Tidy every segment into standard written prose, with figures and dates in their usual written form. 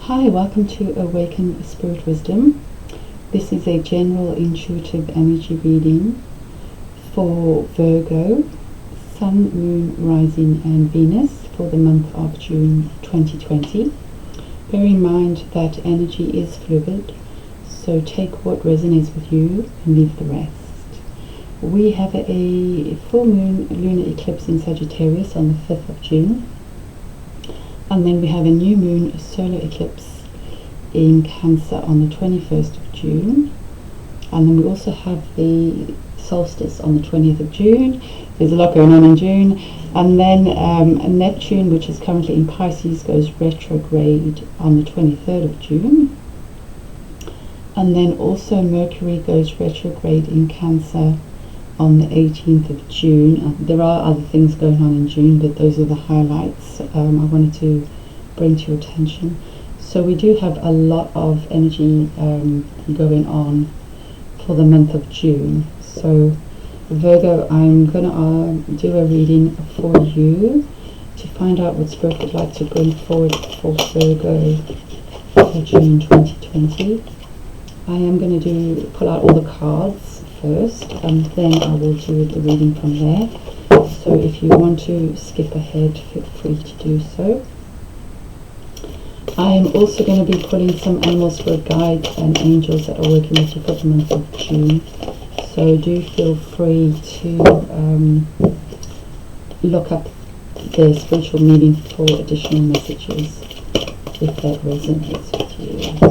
Hi, welcome to Awaken Spirit Wisdom. This is a general intuitive energy reading for Virgo, Sun, Moon, Rising and Venus for the month of June 2020. Bear in mind that energy is fluid, so take what resonates with you and leave the rest. We have a full moon lunar eclipse in Sagittarius on the 5th of June. And then we have a new moon solar eclipse in Cancer on the 21st of June. And then we also have the solstice on the 20th of June. There's a lot going on in June. And then Neptune, which is currently in Pisces, goes retrograde on the 23rd of June. And then also Mercury goes retrograde in Cancer on the 18th of June. There are other things going on in June, but those are the highlights I wanted to bring to your attention. So we do have a lot of energy going on for the month of June. So Virgo, I'm going to do a reading for you to find out what Spirit would like to bring forward for Virgo for June 2020. I am going to pull out all the cards first, and then I will do the reading from there. So if you want to skip ahead, feel free to do so. I am also going to be pulling some animal spirit guides and angels that are working with you for the month of June. So do feel free to look up the spiritual meaning for additional messages if that resonates with you.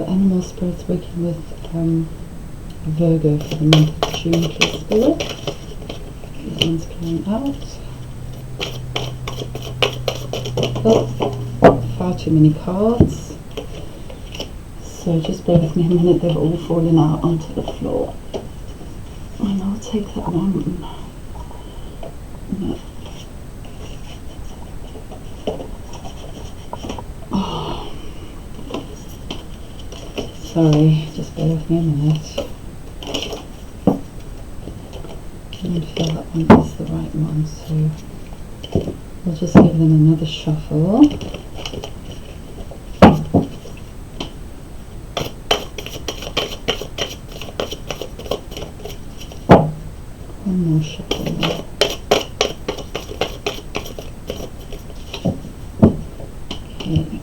Animal spirits working with Virgo for the month of June, please Spirit. This one's coming out. Oh, far too many cards. So just bear with me a minute, they've all fallen out onto the floor. And I'll take that one. No. Sorry, just bear with me a minute. I don't feel that one is the right one, so we'll just give them another shuffle. One more shuffle. Okay.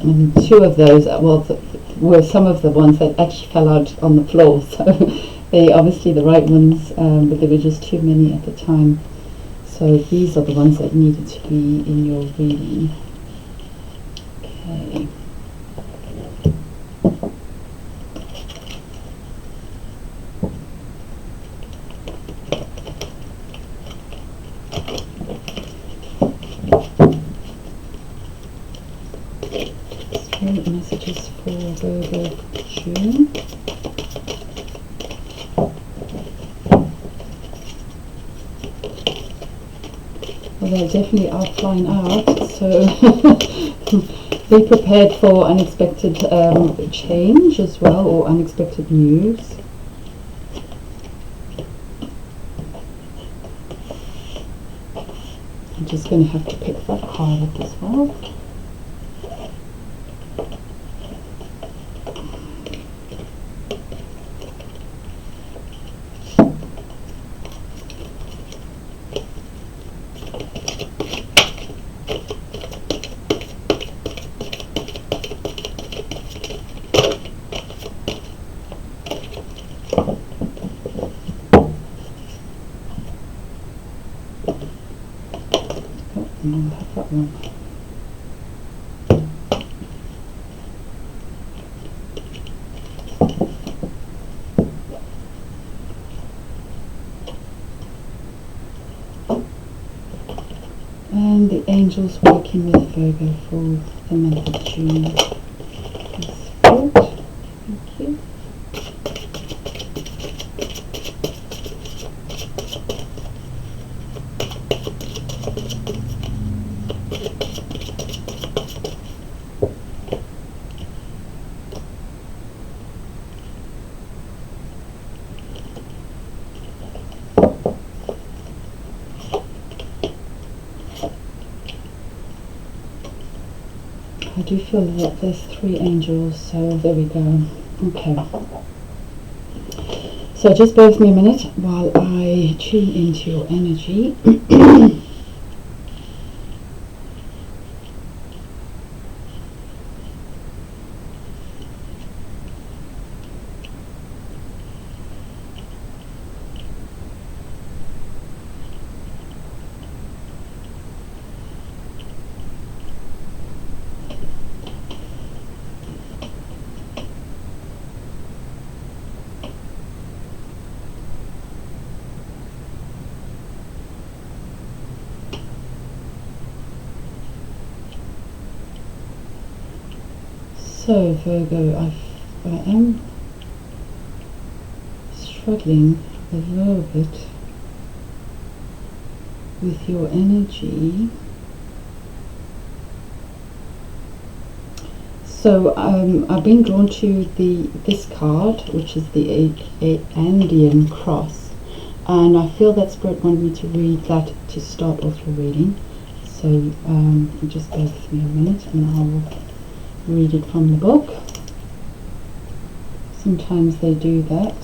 And two of those, were some of the ones that actually fell out on the floor, so they obviously the right ones, but there were just too many at the time. So these are the ones that needed to be in your reading. Okay. Messages for Virgo June. Well, they definitely are flying out, so be prepared for unexpected change as well, or unexpected news. I'm just going to have to pick that card up as well. Oh, no, I have that one. the angels working with Virgo for the month of June? Spirit, thank you. I do feel that there's 3 angels, so there we go. Okay. So just bear with me a minute while I tune into your energy. So Virgo, I am struggling a little bit with your energy. So I've been drawn to this card, which is the Andean cross, and I feel that Spirit wanted me to read that to start off your reading. So just bear with me a minute and I'll read it from the book. Sometimes they do that.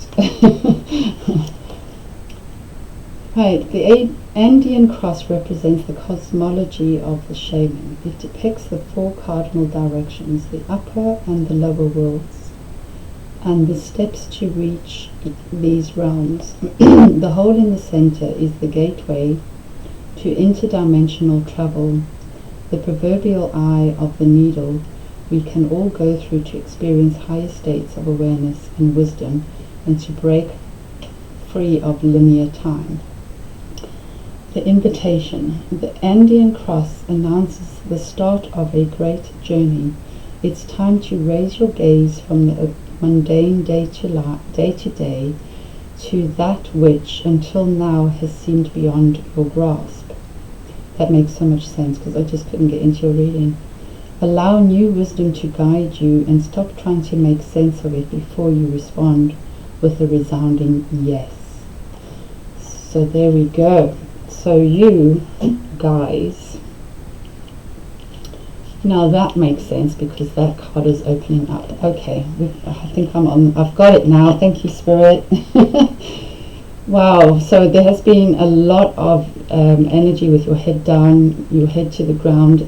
Right, the Andean cross represents the cosmology of the Shaman. It depicts the 4 cardinal directions, the upper and the lower worlds, and the steps to reach these realms. The hole in the center is the gateway to interdimensional travel, the proverbial eye of the needle we can all go through to experience higher states of awareness and wisdom and to break free of linear time. The invitation. The Andean cross announces the start of a great journey. It's time to raise your gaze from the mundane day to day to that which until now has seemed beyond your grasp. That makes so much sense because I just couldn't get into your reading. Allow new wisdom to guide you and stop trying to make sense of it before you respond with a resounding yes. So there we go. So you guys, now that makes sense because that card is opening up. Okay, I think I've got it now. Thank you, Spirit. Wow, so there has been a lot of energy with your head down, your head to the ground.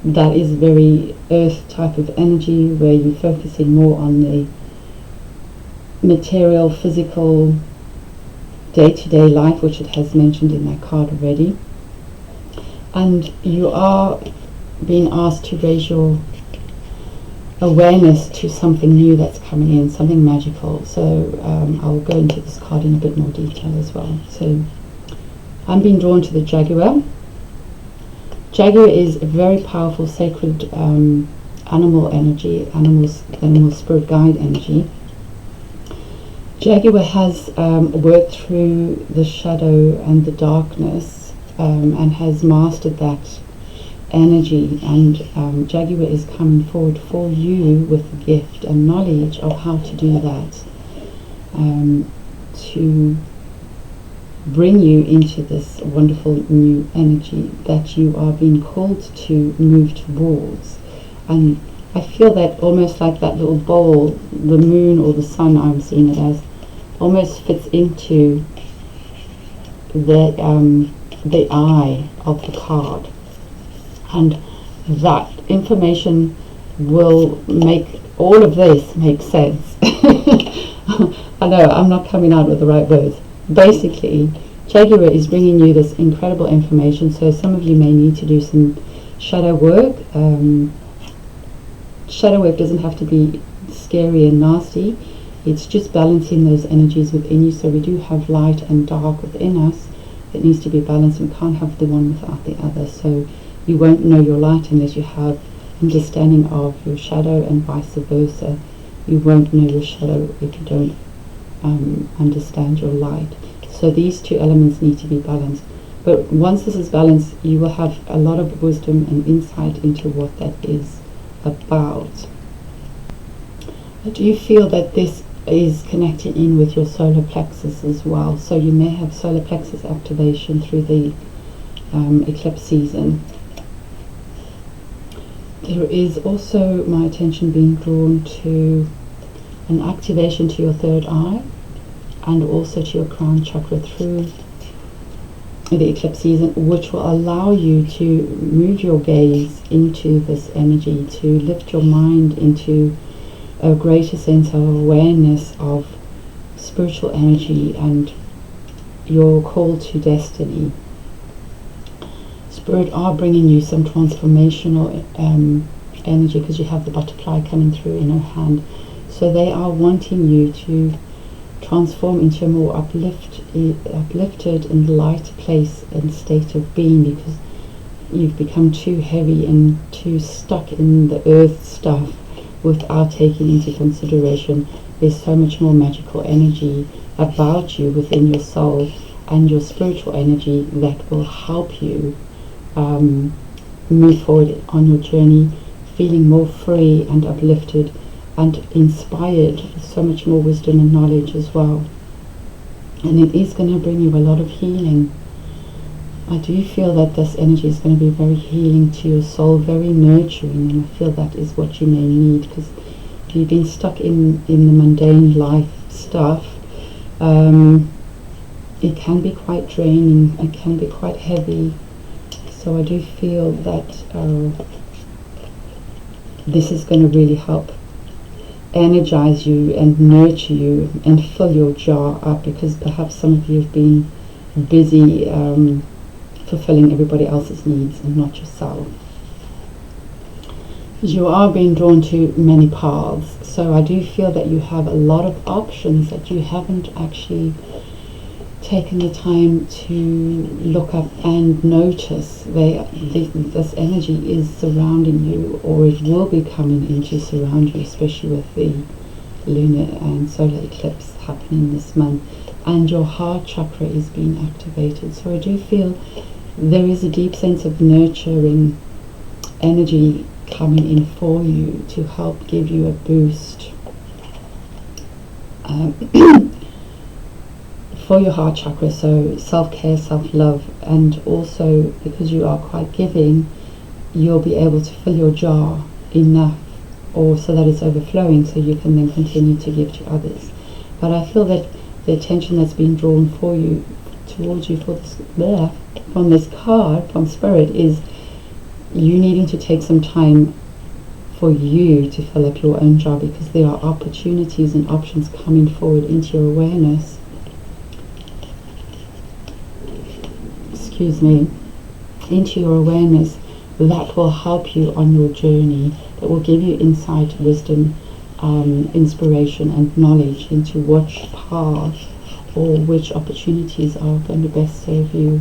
That is very earth type of energy where you're focusing more on the material, physical, day-to-day life, which it has mentioned in that card already. And you are being asked to raise your awareness to something new that's coming in, something magical. So I'll go into this card in a bit more detail as well. So I'm being drawn to the Jaguar. Jaguar is a very powerful sacred animal energy, animal spirit guide energy. Jaguar has worked through the shadow and the darkness and has mastered that energy, and Jaguar is coming forward for you with the gift and knowledge of how to do that, to bring you into this wonderful new energy that you are being called to move towards. And I feel that almost like that little bowl, the moon or the sun, I'm seeing it as, almost fits into the eye of the card, and that information will make all of this make sense. I know I'm not coming out with the right words. Basically, Jaguar is bringing you this incredible information, so some of you may need to do some shadow work. Shadow work doesn't have to be scary and nasty. It's just balancing those energies within you. So we do have light and dark within us. It needs to be balanced. We can't have the one without the other. So You won't know your light unless you have understanding of your shadow, and vice versa. You won't know your shadow if you don't understand your light. So these two elements need to be balanced. But once this is balanced, you will have a lot of wisdom and insight into what that is about. Do you feel that this is connected in with your solar plexus as well? So you may have solar plexus activation through the eclipse season. There is also my attention being drawn to an activation to your third eye and also to your crown chakra through the eclipse season, which will allow you to move your gaze into this energy, to lift your mind into a greater sense of awareness of spiritual energy and your call to destiny. Spirit are bringing you some transformational energy, because you have the butterfly coming through in her hand. So they are wanting you to transform into a more uplifted and lighter place and state of being, because you've become too heavy and too stuck in the earth stuff without taking into consideration there's so much more magical energy about you within your soul and your spiritual energy that will help you move forward on your journey, feeling more free and uplifted and inspired with so much more wisdom and knowledge as well. And it is going to bring you a lot of healing. I do feel that this energy is going to be very healing to your soul, very nurturing, and I feel that is what you may need, because if you've been stuck in the mundane life stuff, it can be quite draining, it can be quite heavy. So I do feel that this is going to really help energize you and nurture you and fill your jar up, because perhaps some of you have been busy fulfilling everybody else's needs and not yourself. You are being drawn to many paths, so I do feel that you have a lot of options that you haven't actually taken the time to look up and notice. This energy is surrounding you, or it will be coming in to surround you, especially with the lunar and solar eclipse happening this month, and your heart chakra is being activated. So I do feel there is a deep sense of nurturing energy coming in for you to help give you a boost for your heart chakra. So self-care, self-love, and also because you are quite giving, you'll be able to fill your jar enough, or so that it's overflowing, so you can then continue to give to others. But I feel that the attention that's been drawn for you towards you for this from this card from Spirit is you needing to take some time for you to fill up your own jar, because there are opportunities and options coming forward into your awareness, into your awareness, that will help you on your journey, that will give you insight, wisdom, inspiration and knowledge into which path or which opportunities are going to best serve you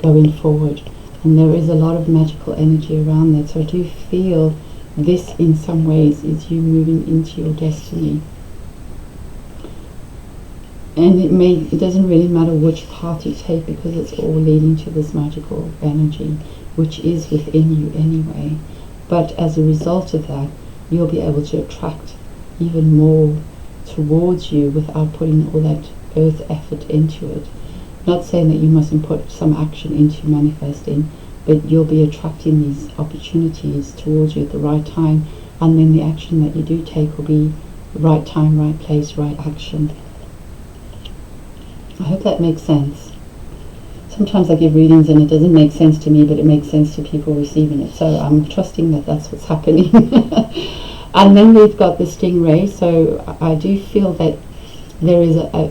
going forward. And there is a lot of magical energy around that, so I do feel this in some ways is you moving into your destiny. And it doesn't really matter which path you take, because it's all leading to this magical energy which is within you anyway. But as a result of that, you'll be able to attract even more towards you without putting all that earth effort into it. Not saying that you mustn't put some action into manifesting, but you'll be attracting these opportunities towards you at the right time, and then the action that you do take will be right time, right place, right action. I hope that makes sense. Sometimes I give readings and it doesn't make sense to me, but it makes sense to people receiving it. So I'm trusting that that's what's happening. And then we've got the stingray. So I do feel that there is a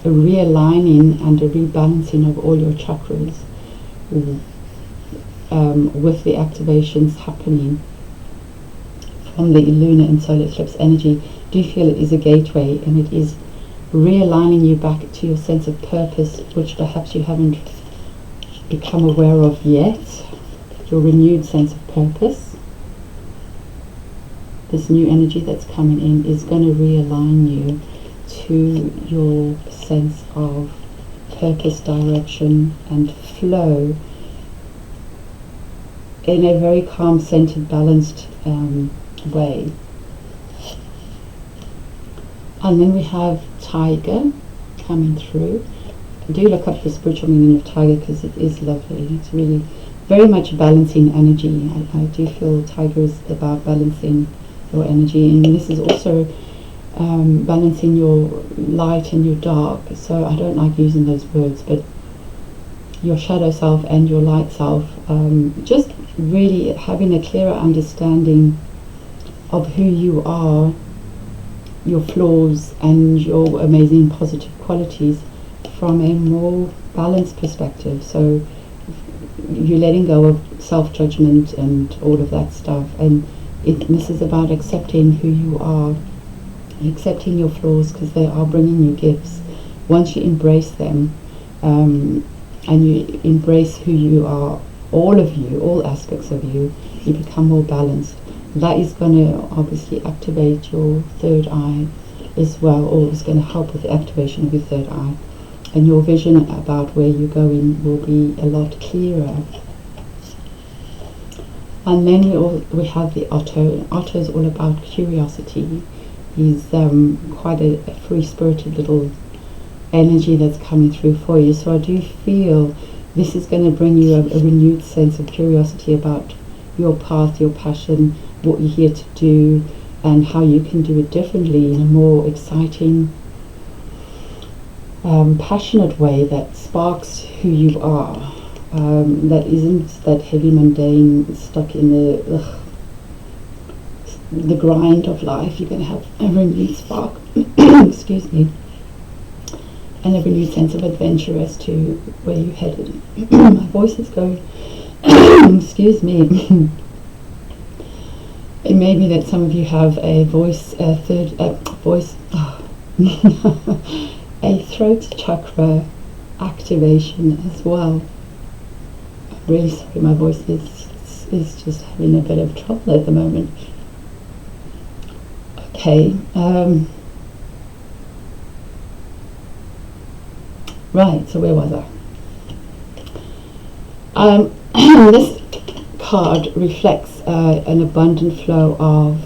realigning and a rebalancing of all your chakras with the activations happening from the lunar and solar eclipse energy. Do feel it is a gateway, and it is realigning you back to your sense of purpose, which perhaps you haven't become aware of yet. your renewed sense of purpose. This new energy that's coming in is going to realign you to your sense of purpose, direction and flow in a very calm, centered, balanced way. And then we have Tiger coming through. Do look up the spiritual meaning of Tiger, because it is lovely. It's really very much balancing energy. I do feel Tiger is about balancing your energy, and this is also balancing your light and your dark. So I don't like using those words, but your shadow self and your light self, just really having a clearer understanding of who you are, your flaws and your amazing positive qualities from a more balanced perspective. So you're letting go of self-judgment and all of that stuff, and this is about accepting who you are, accepting your flaws, because they are bringing you gifts. Once you embrace them, and you embrace who you are, all of you, all aspects of you, you become more balanced. That is going to obviously activate your third eye as well, or is going to help with the activation of your third eye, and your vision about where you're going will be a lot clearer. And then we have the Otto. Otto is all about curiosity. He's quite a free-spirited little energy that's coming through for you. So I do feel this is going to bring you a renewed sense of curiosity about your path, your passion, what you're here to do, and how you can do it differently in a more exciting, passionate way that sparks who you are, that isn't that heavy, mundane, stuck in the grind of life. You're going to have a renewed spark excuse me, and a renewed sense of adventure as to where you're headed. My voice is going excuse me. It may be that some of you have a a throat chakra activation as well. I'm really sorry, my voice is just having a bit of trouble at the moment. Okay, right, so where was I? This card reflects an abundant flow of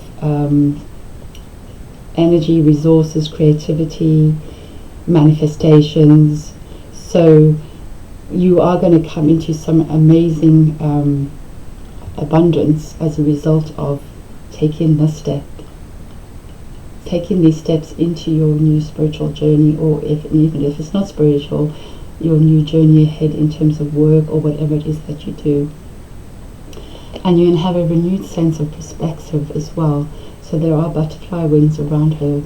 energy, resources, creativity, manifestations. So you are going to come into some amazing abundance as a result of taking this step, taking these steps into your new spiritual journey, or even if it's not spiritual, your new journey ahead in terms of work or whatever it is that you do. And you're going to have a renewed sense of perspective as well. So there are butterfly wings around her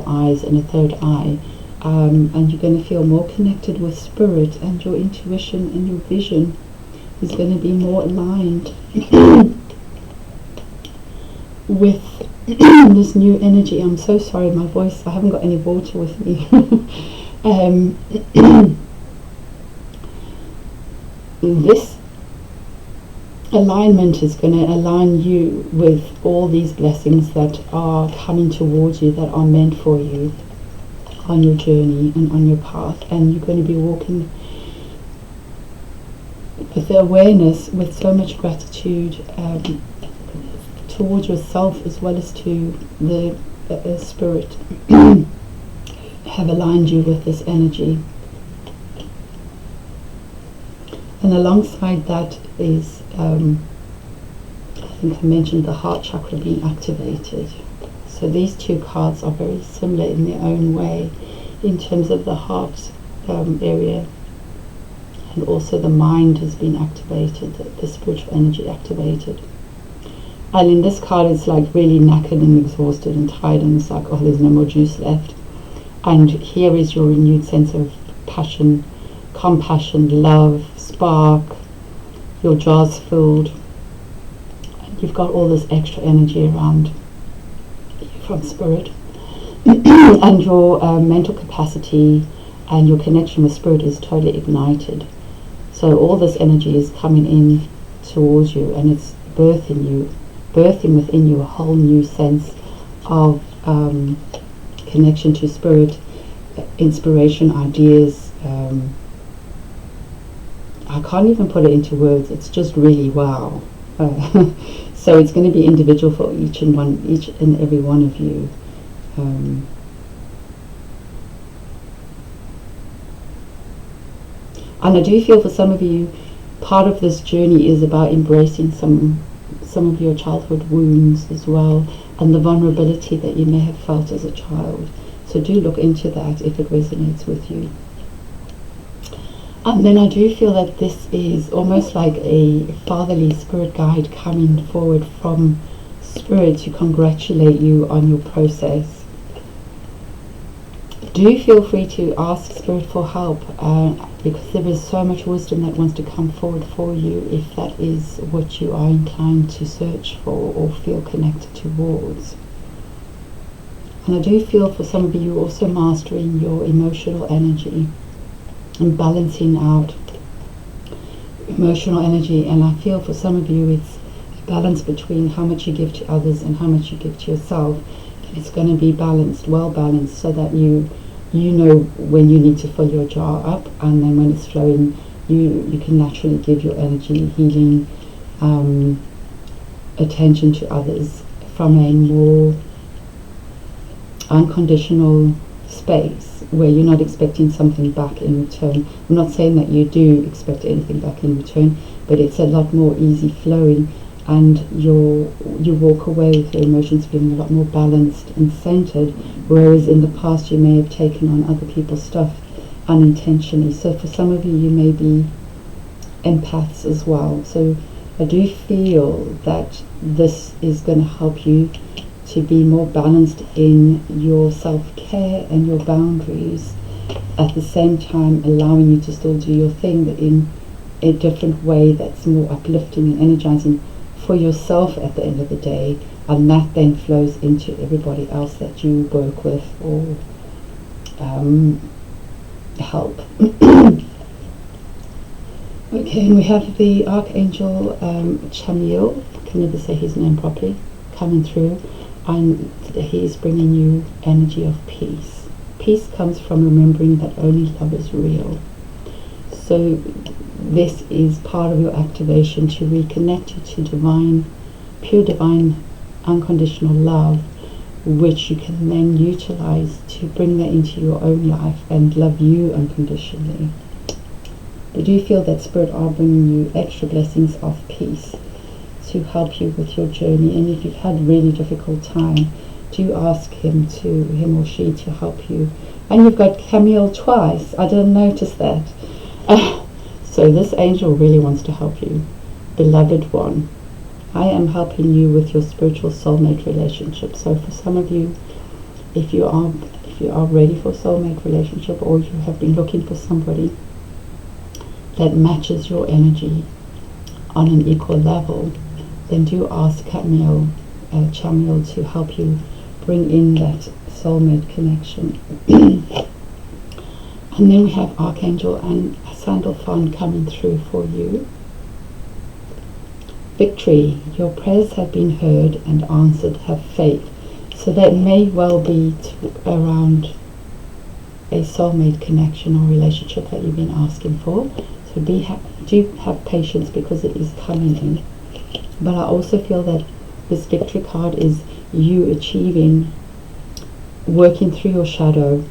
eyes and a third eye, and you're going to feel more connected with spirit, and your intuition and your vision is going to be more aligned with this new energy. I'm so sorry, my voice, I haven't got any water with me. This alignment is going to align you with all these blessings that are coming towards you, that are meant for you on your journey and on your path. And you're going to be walking with the awareness, with so much gratitude towards yourself as well as to the spirit have aligned you with this energy. And alongside that is, I think I mentioned the heart chakra being activated. So these two cards are very similar in their own way in terms of the heart area, and also the mind has been activated, the spiritual energy activated. And in this card it's like really knackered and exhausted and tired, and it's like, oh, there's no more juice left. And here is your renewed sense of passion, compassion, love, spark. Your jar's filled. You've got all this extra energy around you from spirit. And your mental capacity and your connection with spirit is totally ignited. So all this energy is coming in towards you, and it's birthing within you a whole new sense of connection to spirit, inspiration, ideas. I can't even put it into words. It's just really wow. So it's going to be individual for each and every one of you. And I do feel for some of you, part of this journey is about embracing some of your childhood wounds as well, and the vulnerability that you may have felt as a child. So do look into that if it resonates with you. And then I do feel that this is almost like a fatherly spirit guide coming forward from spirit to congratulate you on your process. Do feel free to ask spirit for help, because there is so much wisdom that wants to come forward for you if that is what you are inclined to search for or feel connected towards. And I do feel for some of you also mastering your emotional energy and balancing out emotional energy. And I feel for some of you it's a balance between how much you give to others and how much you give to yourself. And it's going to be balanced, well balanced, so that you know when you need to fill your jar up, and then when it's flowing you can naturally give your energy, healing, attention to others from a more unconditional space where you're not expecting something back in return. I'm not saying that you do expect anything back in return, but it's a lot more easy flowing, and you walk away with your emotions feeling a lot more balanced and centered, whereas in the past you may have taken on other people's stuff unintentionally. So for some of you, you may be empaths as well. So I do feel that this is going to help you to be more balanced in your self-care and your boundaries, at the same time allowing you to still do your thing, but in a different way that's more uplifting and energizing for yourself at the end of the day, and that then flows into everybody else that you work with or help. Okay, and we have the Archangel Chamiel, I can never say his name properly, coming through, and he's bringing you energy of peace. Peace comes from remembering that only love is real. So this is part of your activation to reconnect you to divine, pure divine, unconditional love, which you can then utilize to bring that into your own life and love you unconditionally. I do feel that Spirit are bringing you extra blessings of peace to help you with your journey. And if you've had a really difficult time, do ask him or she to help you. And you've got Camille twice. I didn't notice that. So this angel really wants to help you. Beloved one, I am helping you with your spiritual soulmate relationship. So for some of you, if you are ready for a soulmate relationship, or you have been looking for somebody that matches your energy on an equal level, then do ask Chamiel to help you bring in that soulmate connection. And then we have Archangel and Sandalphon coming through for you. Victory, your prayers have been heard and answered, have faith. So that may well be around a soulmate connection or relationship that you've been asking for. So do have patience, because it is coming in. But I also feel that this victory card is you achieving, working through your shadow,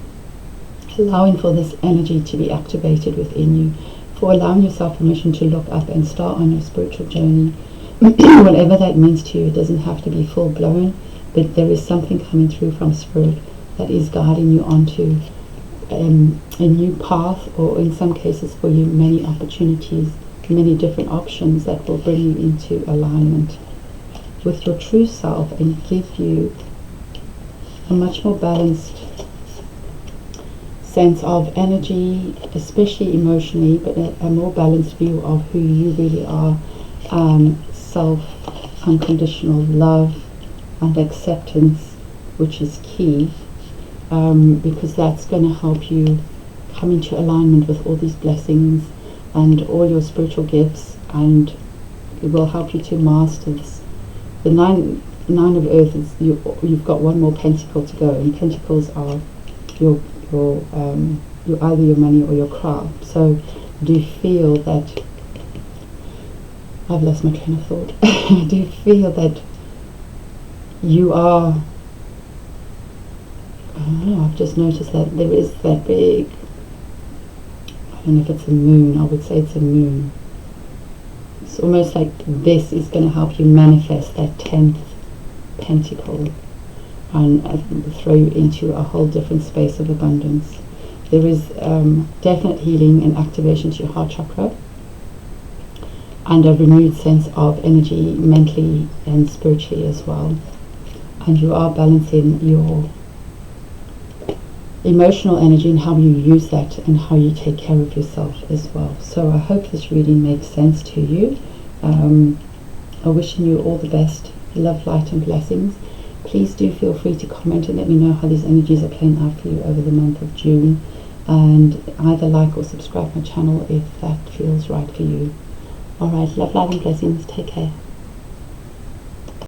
allowing for this energy to be activated within you, for allowing yourself permission to look up and start on your spiritual journey. Whatever that means to you, it doesn't have to be full blown, but there is something coming through from Spirit that is guiding you onto a new path, or in some cases for you, many opportunities, many different options that will bring you into alignment with your true self and give you a much more balanced sense of energy, especially emotionally, but a more balanced view of who you really are. Self, unconditional love and acceptance, which is key, because that's going to help you come into alignment with all these blessings and all your spiritual gifts, and it will help you to master this. The nine of earth is you've got one more pentacle to go, and pentacles are your either your money or your craft. So do you feel that I've lost my train of thought? Do you feel that you are, I don't know, I've just noticed that there is that big, I don't know if it's a moon, I would say it's a moon. It's almost like this is going to help you manifest that 10th pentacle and throw you into a whole different space of abundance. There is definite healing and activation to your heart chakra, and a renewed sense of energy mentally and spiritually as well. And you are balancing your emotional energy and how you use that and how you take care of yourself as well. So I hope this reading makes sense to you. I'm wishing you all the best, love, light and blessings. Please do feel free to comment and let me know how these energies are playing out for you over the month of June, and either like or subscribe my channel if that feels right for you. Alright, love, light and blessings. Take care.